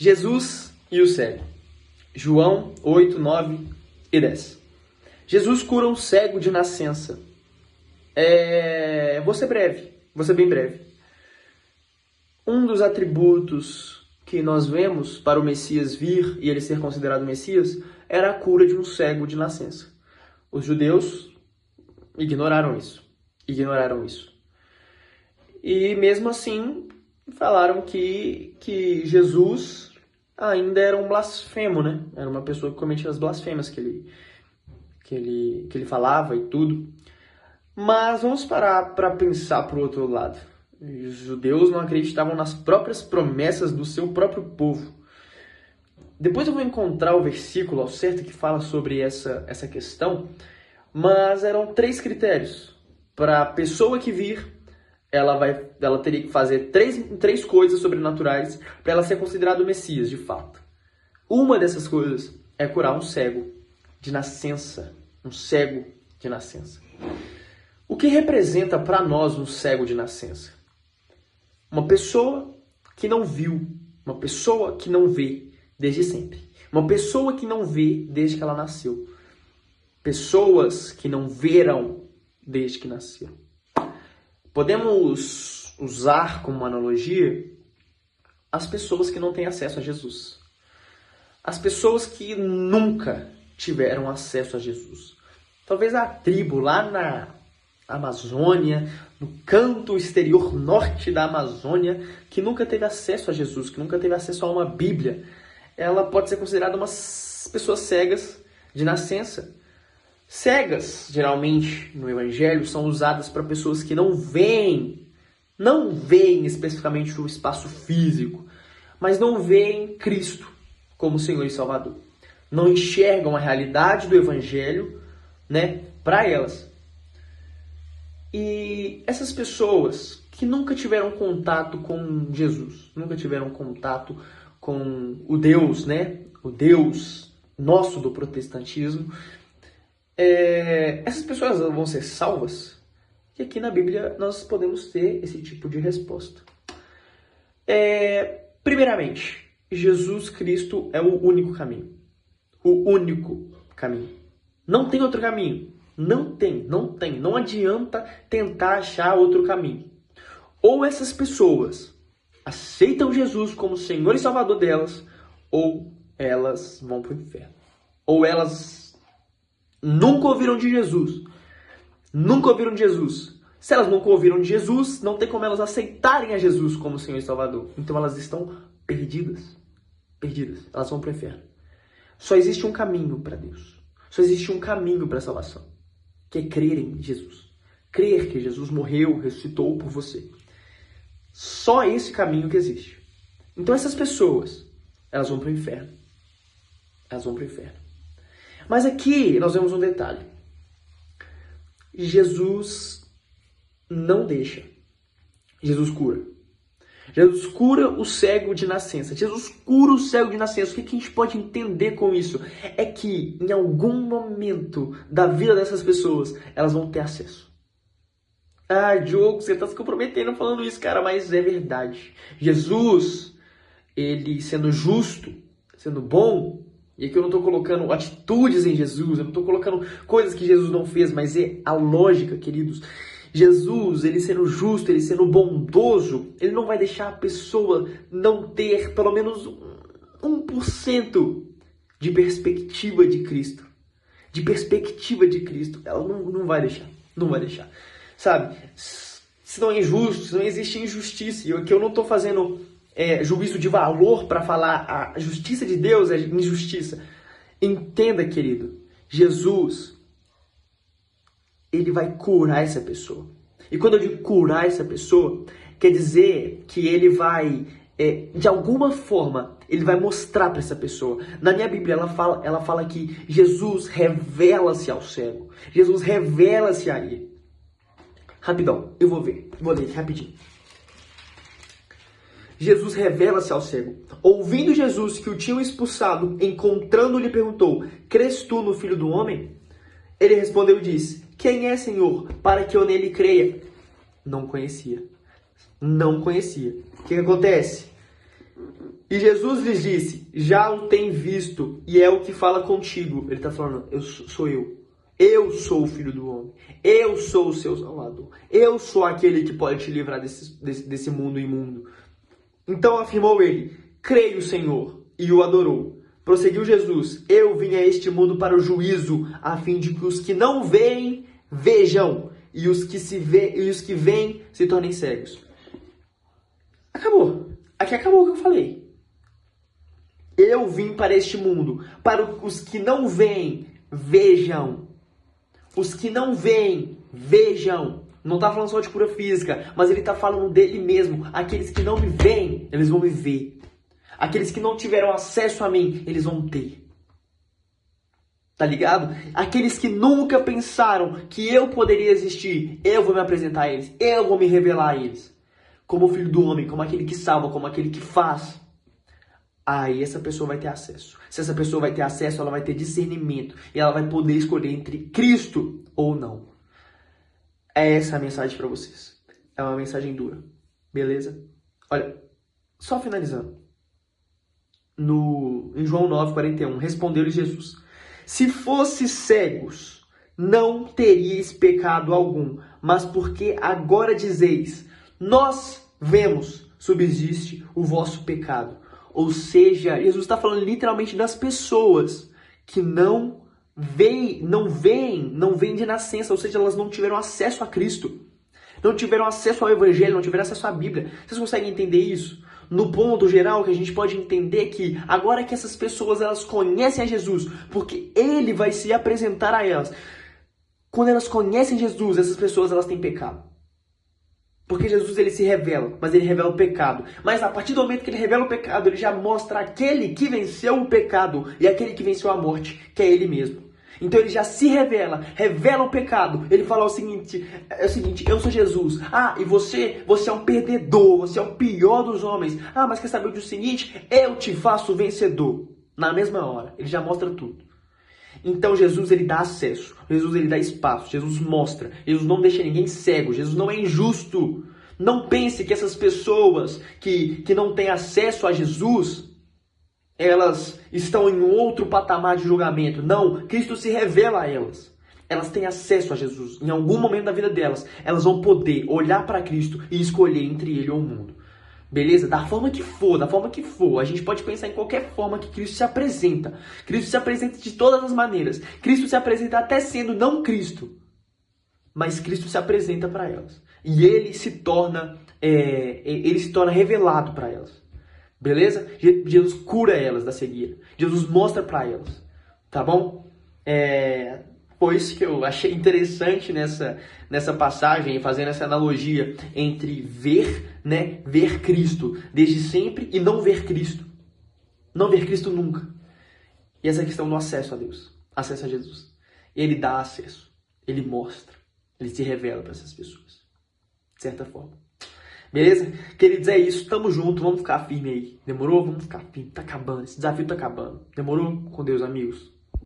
Jesus e o cego. João 8, 9 e 10. Jesus cura um cego de nascença. Vou ser bem breve. Um dos atributos que nós vemos para o Messias vir e ele ser considerado Messias era a cura de um cego de nascença. Os judeus ignoraram isso. E mesmo assim, falaram que Jesus ainda era um blasfemo, né? Era uma pessoa que cometia as blasfêmias que ele falava e tudo. Mas vamos parar para pensar para o outro lado. Os judeus não acreditavam nas próprias promessas do seu próprio povo. Depois eu vou encontrar o versículo ao certo que fala sobre essa questão, mas eram 3 critérios. Para a pessoa que vir, ela teria que fazer três coisas sobrenaturais para ela ser considerada o Messias, de fato. Uma dessas coisas é curar um cego de nascença. Um cego de nascença. O que representa para nós um cego de nascença? Uma pessoa que não viu, uma pessoa que não vê desde sempre. Uma pessoa que não vê desde que ela nasceu. Pessoas que não viram desde que nasceram. Podemos usar como analogia as pessoas que não têm acesso a Jesus. As pessoas que nunca tiveram acesso a Jesus. Talvez a tribo lá na Amazônia, no canto exterior norte da Amazônia, que nunca teve acesso a Jesus, que nunca teve acesso a uma Bíblia, ela pode ser considerada umas pessoas cegas de nascença. Cegas, geralmente, no Evangelho, são usadas para pessoas que não veem especificamente o espaço físico, mas não veem Cristo como Senhor e Salvador. Não enxergam a realidade do Evangelho, né, para elas. E essas pessoas que nunca tiveram contato com Jesus, nunca tiveram contato com o Deus, né, o Deus nosso do protestantismo, essas pessoas vão ser salvas? E aqui na Bíblia nós podemos ter esse tipo de resposta. Primeiramente, Jesus Cristo é o único caminho. O único caminho. Não tem outro caminho. Não tem. Não adianta tentar achar outro caminho. Ou essas pessoas aceitam Jesus como Senhor e Salvador delas, ou elas vão para o inferno. Ou elas nunca ouviram de Jesus. Se elas nunca ouviram de Jesus, não tem como elas aceitarem a Jesus como Senhor e Salvador. Então elas estão perdidas. Elas vão para o inferno. Só existe um caminho para Deus. Só existe um caminho para a salvação, que é crer em Jesus. Crer que Jesus morreu, ressuscitou por você. Só esse caminho que existe. Então essas pessoas, elas vão para o inferno. Mas aqui nós vemos um detalhe. Jesus não deixa. Jesus cura. Jesus cura o cego de nascença. Jesus cura o cego de nascença. O que a gente pode entender com isso? É que em algum momento da vida dessas pessoas, elas vão ter acesso. Diogo, você está se comprometendo falando isso, cara, mas é verdade. Jesus, ele sendo justo, sendo bom, e aqui eu não estou colocando atitudes em Jesus, eu não estou colocando coisas que Jesus não fez, mas é a lógica, queridos. Jesus, ele sendo justo, ele sendo bondoso, ele não vai deixar a pessoa não ter pelo menos 1% de perspectiva de Cristo. Ela não vai deixar. Sabe? Se não é injusto, se não existe injustiça, e aqui eu não estou fazendo juízo de valor para falar a justiça de Deus é injustiça. Entenda, querido, Jesus, ele vai curar essa pessoa. E quando eu digo curar essa pessoa, quer dizer que ele vai, de alguma forma, ele vai mostrar para essa pessoa. Na minha Bíblia, ela fala que Jesus revela-se ao cego. Jesus revela-se a ele. Rapidão, vou ler aqui rapidinho. Jesus revela-se ao cego. Ouvindo Jesus que o tinham expulsado, encontrando-lhe, perguntou: crês tu no Filho do Homem? Ele respondeu e disse: quem é, Senhor, para que eu nele creia? Não conhecia. O que acontece? E Jesus lhes disse, já o tem visto e é o que fala contigo. Ele está falando, sou eu. Eu sou o Filho do Homem. Eu sou o seu Salvador. Eu sou aquele que pode te livrar desse mundo imundo. Então afirmou ele, creio, Senhor, e o adorou. Prosseguiu Jesus, eu vim a este mundo para o juízo, a fim de que os que não veem, vejam, e os que veem se tornem cegos. Acabou. Aqui acabou o que eu falei. Eu vim para este mundo, para os que não veem, vejam. Os que não veem, vejam. Não está falando só de cura física, mas ele está falando dele mesmo. Aqueles que não me veem, eles vão me ver. Aqueles que não tiveram acesso a mim, eles vão ter. Tá ligado? Aqueles que nunca pensaram que eu poderia existir, eu vou me apresentar a eles. Eu vou me revelar a eles. Como o Filho do Homem, como aquele que salva, como aquele que faz. Aí essa pessoa vai ter acesso. Se essa pessoa vai ter acesso, ela vai ter discernimento. E ela vai poder escolher entre Cristo ou não. É essa a mensagem para vocês. É uma mensagem dura. Beleza? Olha, só finalizando. Em João 9:41, respondeu-lhe Jesus. Se fosses cegos, não teríeis pecado algum. Mas porque agora dizeis, nós vemos, subsiste o vosso pecado. Ou seja, Jesus está falando literalmente das pessoas que não veem de nascença, ou seja, elas não tiveram acesso a Cristo, não tiveram acesso ao Evangelho, não tiveram acesso à Bíblia. Vocês conseguem entender isso? No ponto geral, que a gente pode entender que agora que essas pessoas elas conhecem a Jesus, porque Ele vai se apresentar a elas. Quando elas conhecem Jesus, essas pessoas elas têm pecado. Porque Jesus ele se revela, mas ele revela o pecado. Mas a partir do momento que ele revela o pecado, ele já mostra aquele que venceu o pecado e aquele que venceu a morte, que é ele mesmo. Então ele já se revela o pecado. Ele fala o seguinte, eu sou Jesus. Ah, e você é um perdedor, você é o pior dos homens. Ah, mas quer saber do seguinte? Eu te faço vencedor. Na mesma hora, ele já mostra tudo. Então Jesus ele dá acesso, Jesus ele dá espaço, Jesus mostra, Jesus não deixa ninguém cego, Jesus não é injusto. Não pense que essas pessoas que não têm acesso a Jesus, elas estão em outro patamar de julgamento. Não, Cristo se revela a elas. Elas têm acesso a Jesus. Em algum momento da vida delas, elas vão poder olhar para Cristo e escolher entre ele ou o mundo. Beleza? Da forma que for. A gente pode pensar em qualquer forma que Cristo se apresenta. Cristo se apresenta de todas as maneiras. Cristo se apresenta até sendo não Cristo. Mas Cristo se apresenta para elas. E ele se torna revelado para elas. Beleza? Jesus cura elas da cegueira. Jesus mostra para elas. Tá bom? Foi isso que eu achei interessante nessa passagem, fazendo essa analogia entre ver Cristo desde sempre e não ver Cristo. Não ver Cristo nunca. E essa questão do acesso a Deus, acesso a Jesus. Ele dá acesso, ele mostra, ele se revela para essas pessoas, de certa forma. Beleza? Queridos, é isso, tamo junto, vamos ficar firme aí. Demorou? Vamos ficar firme, tá acabando, esse desafio tá acabando. Demorou? Com Deus, amigos.